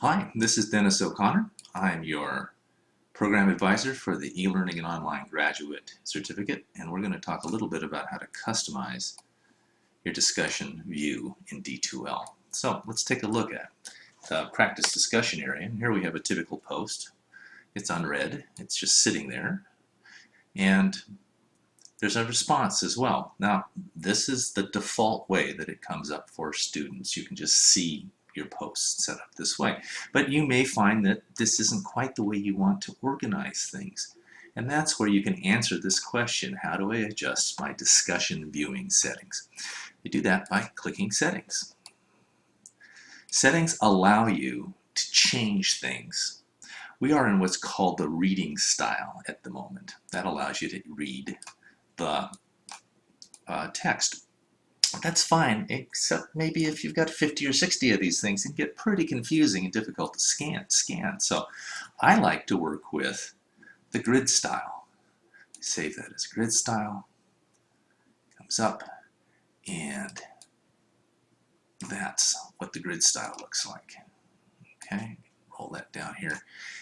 Hi, this is Dennis O'Connor. I'm your program advisor for the e-learning and online graduate certificate, and we're going to talk a little bit about how to customize your discussion view in D2L. So let's take a look at the practice discussion area. And here we have a typical post. It's unread. It's just sitting there. And there's a response as well. Now, this is the default way that it comes up for students. You can just see your posts set up this way. But you may find that this isn't quite the way you want to organize things. And that's where you can answer this question: how do I adjust my discussion viewing settings? You do that by clicking Settings. Settings allow you to change things. We are in what's called the reading style at the moment. That allows you to read the text. That's fine, except maybe if you've got 50 or 60 of these things, it can get pretty confusing and difficult to scan. So I like to work with the grid style. Save that as grid style. Comes up, and that's what the grid style looks like. Okay, roll that down here.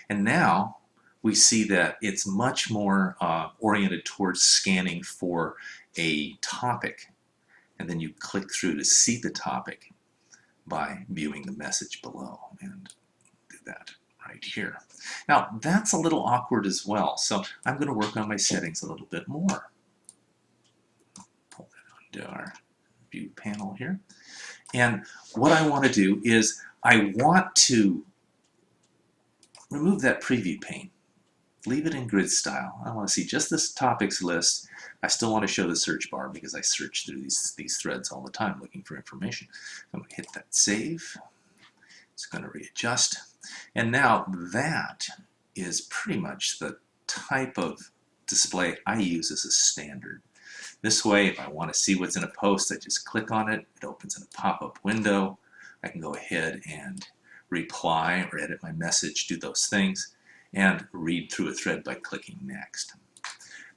And now we see that it's much more oriented towards scanning for a topic. And then you click through to see the topic by viewing the message below, and do that right here. Now, that's a little awkward as well, so I'm going to work on my settings a little bit more. Pull that onto our view panel here. And what I want to do is I want to remove that preview pane. Leave it in grid style. I want to see just this topics list. I still want to show the search bar because I search through these threads all the time looking for information. I'm going to hit that save. It's going to readjust. And now that is pretty much the type of display I use as a standard. This way, if I want to see what's in a post, I just click on it. It opens in a pop-up window. I can go ahead and reply or edit my message, do those things, and read through a thread by clicking Next.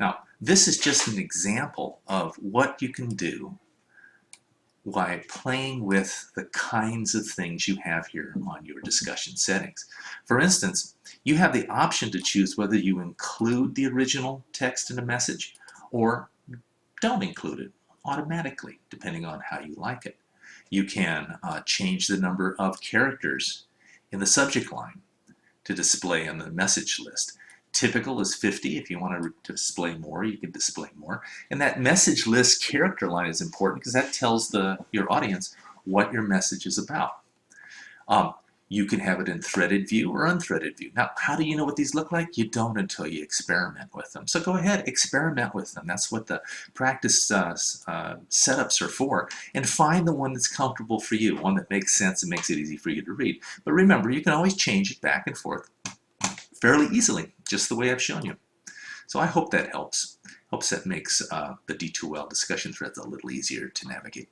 Now, this is just an example of what you can do by playing with the kinds of things you have here on your discussion settings. For instance, you have the option to choose whether you include the original text in a message or don't include it automatically, depending on how you like it. You can change the number of characters in the subject line to display on the message list. Typical is 50. If you want to display more, you can display more. And that message list character line is important because that tells your audience what your message is about. You can have it in threaded view or unthreaded view. Now, how do you know what these look like? You don't until you experiment with them. So go ahead, experiment with them. That's what the practice setups are for. And find the one that's comfortable for you, one that makes sense and makes it easy for you to read. But remember, you can always change it back and forth fairly easily, just the way I've shown you. So I hope that helps. Hopes that makes the D2L discussion threads a little easier to navigate.